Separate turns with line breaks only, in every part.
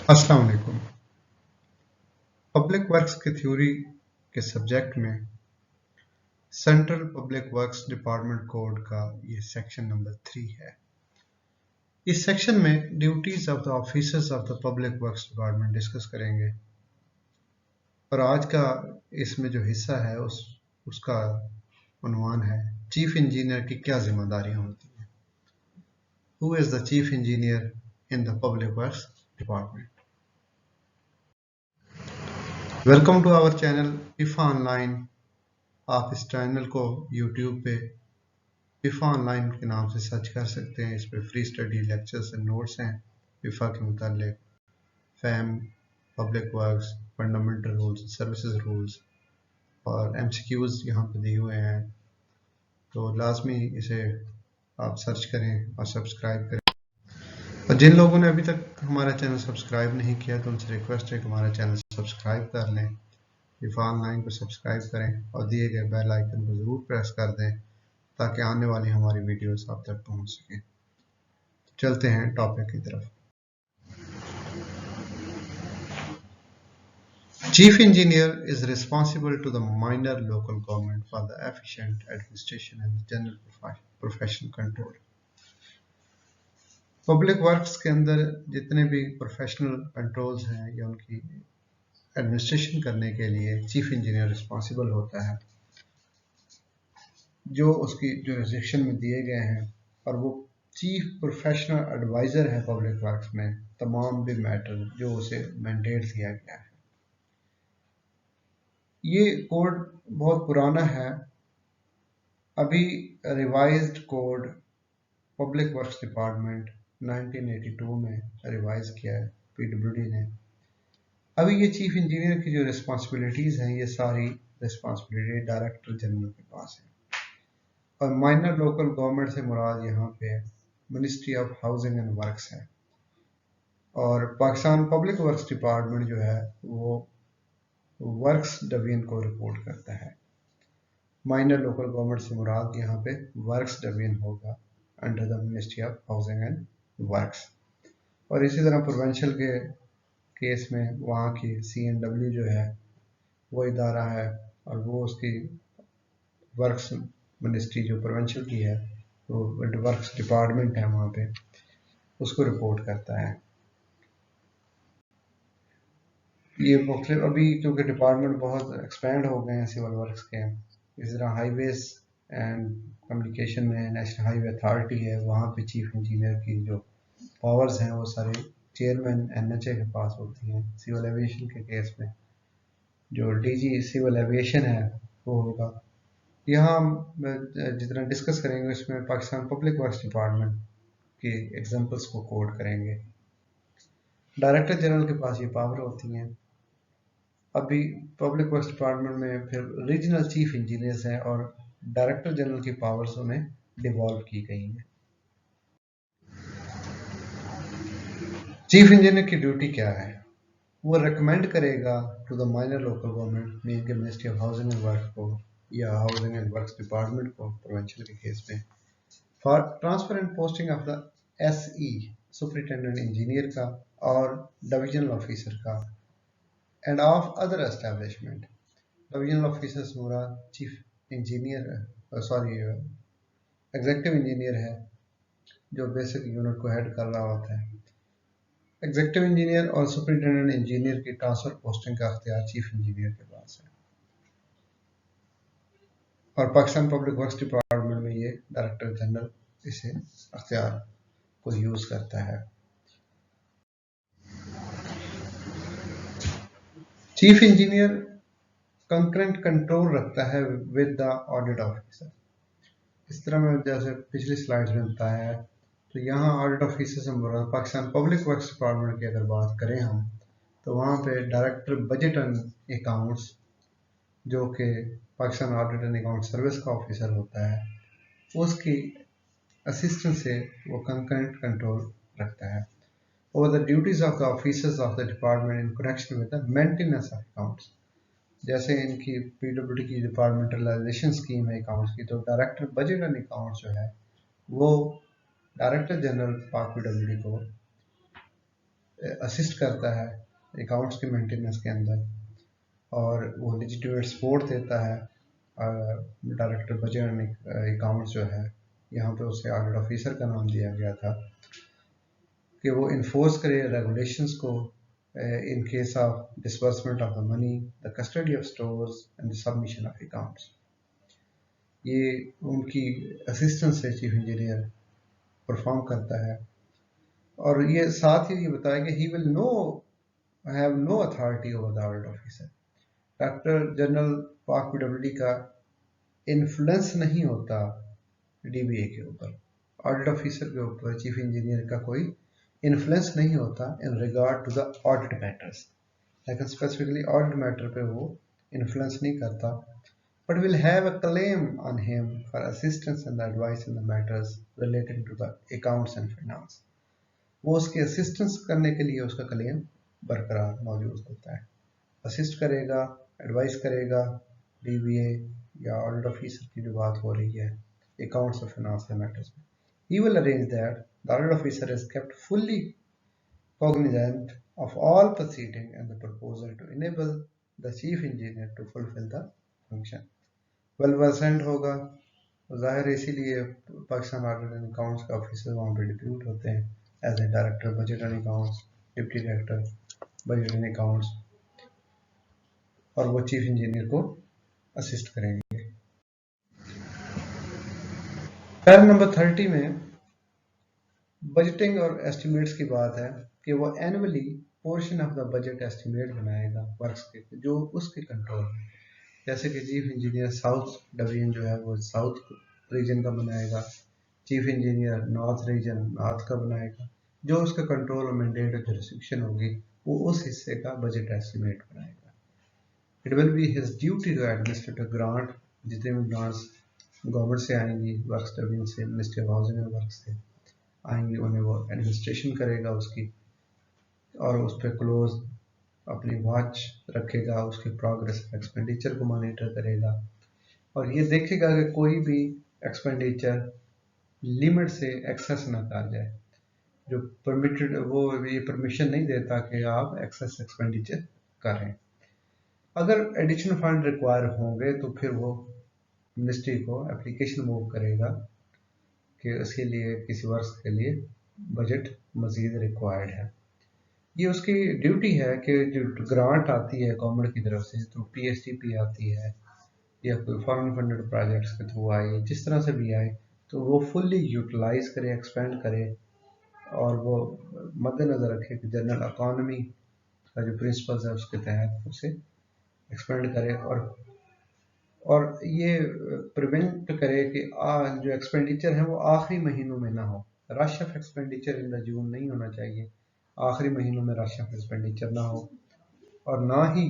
अस्सलाम वालेकुम। Public works की थ्योरी के सब्जेक्ट में central public works department code का ये सेक्शन नंबर 3 है। इस सेक्शन में duties of the officers of the public works department discuss करेंगे और आज का इसमें जो हिस्सा है उसका उन्वान है चीफ इंजीनियर की क्या जिम्मेदारियां होती हैं। Who is the chief engineer in the public works department. Welcome to our channel इफ़ा ऑनलाइन। आप इस चैनल को YouTube पे इफ़ा ऑनलाइन के नाम से सर्च कर सकते हैं। इस पर free study lectures and notes हैं इफ़ा के मुतालिक, fam, public works, fundamental rules, services rules और MCQs यहाँ पे दिए हुए हैं, तो लाजमी इसे आप सर्च करें और सब्सक्राइब करें। और जिन लोगों ने अभी तक हमारा चैनल सब्सक्राइब नहीं किया तो उनसे रिक्वेस्ट है कि हमारा चैनल सब्सक्राइब कर लें, इफ़ा ऑनलाइन को सब्सक्राइब करें और दिए गए बेल आइकन को ज़रूर प्रेस कर दें ताकि आने वाली हमारी वीडियोस आप तक पहुंच सके। चलते हैं टॉपिक की तरफ। Chief engineer is responsible to the minor local government for the efficient administration and general professional control. Public works के अंदर जितने भी प्रोफेशनल कंट्रोल्स हैं या उनकी एडमिनिस्ट्रेशन करने के लिए चीफ इंजीनियर रिस्पॉन्सिबल होता है, जो उसकी जुरिसडिक्शन में दिए गए हैं, और वो चीफ प्रोफेशनल एडवाइज़र है पब्लिक वर्क्स में तमाम भी मैटर जो उसे मैंडेट दिया गया है। ये कोड बहुत पुराना है, अभी revised code public works department 1982 में रिवाइज किया है PWD ने। अभी ये चीफ इंजीनियर की जो रिस्पॉन्सिबिलिटीज़ हैं ये सारी रिस्पॉन्सिबिलिटी डायरेक्टर जनरल के पास है, और माइनर लोकल गवर्नमेंट से मुराद यहाँ पे ministry of housing and works है, और पाकिस्तान पब्लिक वर्क्स डिपार्टमेंट जो है वो वर्क्स डिवीजन को रिपोर्ट करता है। माइनर लोकल गवर्नमेंट से मुराद यहाँ पे वर्क्स डिवीजन होगा under the ministry of housing and works. और इसी तरह प्रोवेंशियल के केस में वहाँ की CNW जो है वो इदारा है, और वो उसकी वर्क्स मिनिस्ट्री जो प्रोवेंशियल की है वो वर्क्स डिपार्टमेंट है वहाँ पे, उसको रिपोर्ट करता है। ये मुख्तलिफ अभी क्योंकि डिपार्टमेंट बहुत एक्सपेंड हो गए हैं सिविल वर्क्स के, इस तरह हाईवेज एंड कम्युनिकेशन में नेशनल हाईवे अथॉरिटी है, वहाँ पे चीफ इंजीनियर की जो पावर्स हैं वो सारे चेयरमैन NHA के पास होती हैं। सिविल एविएशन के केस में जो DG सिविल एविएशन है वो होगा। यहाँ हम जितना डिस्कस करेंगे उसमें पाकिस्तान पब्लिक वर्क्स डिपार्टमेंट के एग्जांपल्स को कोड करेंगे। डायरेक्टर जनरल के पास ये पावर होती हैं। अभी पब्लिक वर्क्स डिपार्टमेंट में फिर रीजनल चीफ इंजीनियर्स हैं और डायरेक्टर जनरल की पावर्स उन्हें डिवॉल्व की गई हैं। चीफ इंजीनियर की ड्यूटी क्या है? वो रिकमेंड करेगा to the minor local government, mean के ministry of housing and work को या हाउसिंग एंड वर्क्स डिपार्टमेंट को प्रोवेंशियल के केस में, for transfer and posting of the SE superintendent engineer का और डिविजनल ऑफिसर का and of other establishment. Divisional officer से मुराद चीफ इंजीनियर एग्जीक्यूटिव इंजीनियर है जो बेसिक यूनिट को हेड कर रहा होता है। एग्जीक्यूटिव इंजीनियर और सुपरिटेंडेंट इंजीनियर की ट्रांसफर पोस्टिंग का अख्तियार चीफ इंजीनियर के पास है, और पाकिस्तान पब्लिक वर्क्स डिपार्टमेंट में ये डायरेक्टर जनरल इसे अख्तियार को यूज करता है। चीफ इंजीनियर कंकरेंट कंट्रोल रखता है विद द ऑडिट ऑफिसर। इस तरह में जैसे पिछली स्लाइड्स में बताया है, तो यहाँ ऑडिट ऑफिसर से मुराद पाकिस्तान पब्लिक वर्क्स डिपार्टमेंट की अगर बात करें हम, तो वहाँ पे डायरेक्टर बजट एंड अकाउंट्स जो कि Pakistan audit and account service का ऑफिसर होता है, उसकी असिस्टेंट से वो कंकरेंट कंट्रोल रखता है over the duties of the officers of the department in connection with the maintenance of accounts. जैसे इनकी PWD की डिपार्टमेंटलाइजेशन स्कीम है अकाउंट्स की, तो डायरेक्टर बजट एंड अकाउंट्स जो है वो डायरेक्टर जनरल पाक PWD को असिस्ट करता है अकाउंट्स के मेंटेनेंस के अंदर, और वो लेजिटिमेट सपोर्ट देता है। डायरेक्टर बजट एंड अकाउंट्स जो है, यहाँ पे उसे ऑडिट ऑफिसर का नाम दिया गया था कि वो इन्फोर्स करे रेगुलेशंस को in case of disbursement of the money, the custody of stores and the submission of accounts. ये उनकी असिस्टेंस से चीफ इंजीनियर परफॉर्म करता है। और ये साथ ही ये बताया कि he will have no authority over the audit officer. Director general Pak PWD का इन्फ्लुएंस नहीं होता डीबीए के ऊपर, ऑडिट ऑफिसर के ऊपर चीफ इंजीनियर का कोई इन्फ्लुएंस नहीं होता in regard to the audit matters. लेकिन स्पेसिफिकली ऑडिट मैटर पे वो इन्फ्लुएंस नहीं करता, but will have a claim on him for assistance and advice in the matters relating to the accounts and finance। वो उसके assistance करने के लिए उसका क्लेम बरकरार मौजूद होता है, असिस्ट करेगा, एडवाइस करेगा डीबीए या ऑडिट ऑफिसर की जो बात हो रही है अकाउंट्स और फाइनेंस के मैटर्स में। He will arrange that the audit officer is kept fully cognizant of all proceeding and the proposal to enable the chief engineer to fulfill the function। Well versant होगा, ज़ाहिर है, इसीलिए Pakistan audit and accounts का officer वहाँ पे depute होते हैं as a director budget and accounts, deputy director budget and accounts, और वो चीफ इंजीनियर को असिस्ट करेंगे। पैरा नंबर 30 में बजटिंग और एस्टिमेट्स की बात है कि वो annually portion of the budget estimate बनाएगा वर्क्स के जो उसके कंट्रोल में। जैसे कि चीफ इंजीनियर साउथ डिवीजन जो है वो साउथ रीजन का बनाएगा, chief engineer north region north का बनाएगा, जो उसका कंट्रोल और मैंडेट और जुरिस्डिक्शन होगी वो उस हिस्से का बजट एस्टिमेट बनाएगा। It will be his duty to administrate grant, जितने भी ग्रांट्स गवर्नमेंट से आएंगी, वर्क्स डिवीजन से, ministry of housing and work से आएंगी, उन्हें वो एडमिनिस्ट्रेशन करेगा उसकी, और उस पर क्लोज अपनी वॉच रखेगा, उसकी प्रोग्रेस एक्सपेंडिचर को मॉनिटर करेगा, और ये देखेगा कि कोई भी एक्सपेंडिचर लिमिट से एक्सेस ना कर जाए। जो परमिटेड वो ये परमिशन नहीं देता कि आप एक्सेस एक्सपेंडिचर करें। अगर एडिशनल फंड रिक्वायर होंगे तो फिर वो मिनिस्ट्री को एप्लीकेशन मूव करेगा कि उसके लिए किसी वर्ष के लिए बजट मजीद रिक्वायर्ड है। ये उसकी ड्यूटी है कि जो ग्रांट आती है गवर्नमेंट की तरफ से, तो पीएसटीपी आती है या कोई फॉरेन फंडेड प्रोजेक्ट्स के थ्रू आए, जिस तरह से भी आए, तो वो फुल्ली यूटिलाइज करे, एक्सपेंड करे, और वो मद्देनज़र रखे कि जनरल इकॉनमी का जो प्रिंसिपल्स है उसके तहत उसे एक्सपेंड करे, और ये प्रिवेंट करे कि जो एक्सपेंडिचर है वो आखिरी महीनों में ना हो। Rush of expenditure in the June नहीं होना चाहिए, आखिरी महीनों में रश ऑफ एक्सपेंडिचर ना हो, और ना ही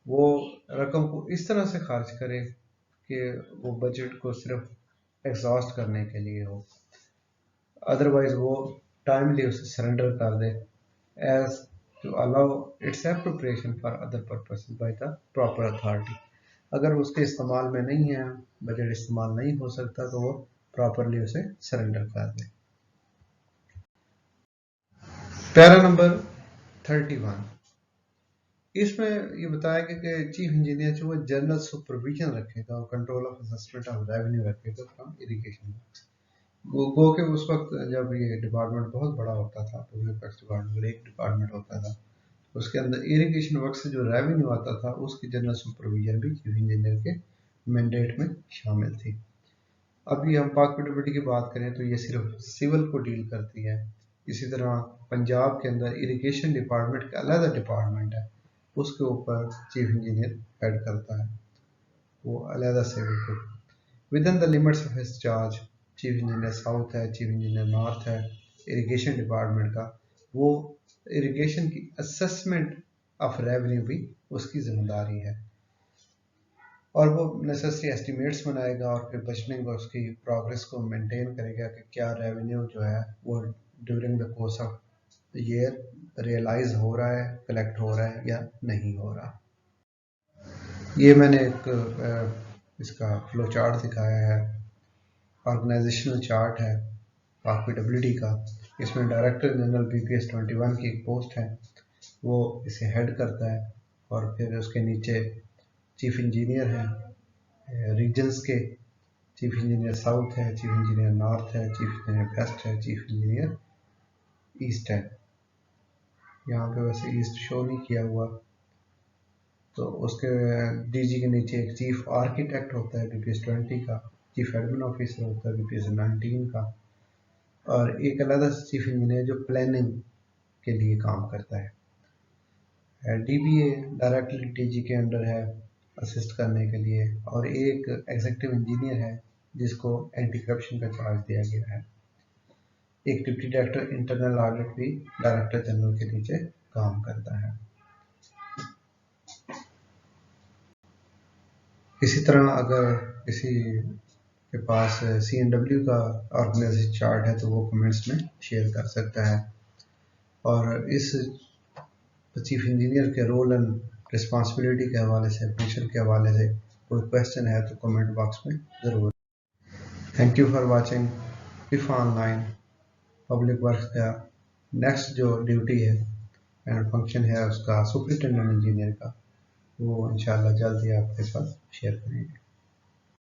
वो रकम को इस तरह से खर्च करे कि वो बजट को सिर्फ एग्जॉस्ट करने के लिए हो, अदरवाइज वो टाइमली उसे सरेंडर कर दे as to allow its appropriation for other purposes by the proper authority. अगर उसके इस्तेमाल में नहीं है, बजट इस्तेमाल नहीं हो सकता, तो वो प्रॉपरली उसे सरेंडर कर दे। पैरा नंबर 31, इसमें ये बताया कि चीफ इंजीनियर जो है जनरल सुपरविजन रखेगा और control of assessment of revenue रखेगा फ्रॉम इरिगेशन। गो के उस वक्त जब ये डिपार्टमेंट बहुत बड़ा होता था, पब्लिक वर्क्स डिपार्टमेंट एक डिपार्टमेंट होता था, उसके अंदर इरिगेशन वर्क से जो रेवेन्यू आता था उसकी जनरल सुपरविजन भी चीफ इंजीनियर के मैंडेट में शामिल थी। अभी हम पाक पीडब्ल्यूडी की बात करें तो ये सिर्फ सिविल को डील करती है। इसी तरह पंजाब के अंदर इरिगेशन डिपार्टमेंट का अलग डिपार्टमेंट है, उसके ऊपर चीफ इंजीनियर हेड करता है, वो अलग से with in the limits of his charge. Chief engineer south है, चीफ इंजीनियर नॉर्थ है इरिगेशन डिपार्टमेंट का, वो इरिगेशन की असेसमेंट ऑफ रेवेन्यू भी उसकी जिम्मेदारी है, और वो नेसेसरी एस्टिमेट्स बनाएगा और फिर बजटिंग और उसकी प्रोग्रेस को मेंटेन करेगा कि क्या रेवेन्यू जो है वो during the course of the year realise हो रहा है, कलेक्ट हो रहा है या नहीं हो रहा। ये मैंने एक इसका फ्लो चार्ट दिखाया है, ऑर्गेनाइजेशनल चार्ट है पाक पीडब्ल्यूडी का, इसमें डायरेक्टर जनरल BPS 21 की एक पोस्ट है, वो इसे हेड करता है। और फिर उसके नीचे चीफ इंजीनियर हैं रीजन्स के, चीफ इंजीनियर साउथ है, चीफ इंजीनियर नॉर्थ है, चीफ इंजीनियर वेस्ट है, चीफ इंजीनियर ईस्ट है। यहाँ पे वैसे ईस्ट शो नहीं किया हुआ। तो उसके DG के नीचे एक चीफ आर्किटेक्ट होता है BPS 20 का, चीफ एडमिन ऑफिसर होता है BPS 19 का, और एक अलग चीफ इंजीनियर जो प्लानिंग के लिए काम करता है। DBA डायरेक्टली DG के अंडर है असिस्ट करने के लिए, और एक एग्जीक्यूटिव इंजीनियर है जिसको एंटी करप्शन का चार्ज दिया गया है। एक डिप्टी डायरेक्टर इंटरनल ऑडिट भी डायरेक्टर जनरल के नीचे काम करता है। इसी तरह अगर किसी के पास CNW का ऑर्गेनाइजेशन चार्ट है तो वो कमेंट्स में शेयर कर सकता है। और इस चीफ इंजीनियर के रोल एंड रिस्पॉन्सिबिलिटी के हवाले से, फंक्शन के हवाले से कोई क्वेश्चन है तो कमेंट बॉक्स में ज़रूर। Thank you for watching PIFF online. Public works का नेक्स्ट जो ड्यूटी है एंड फंक्शन है उसका सुपरिटेंडेंट इंजीनियर का, वो इंशाल्लाह जल्द ही आपके साथ शेयर करेंगे।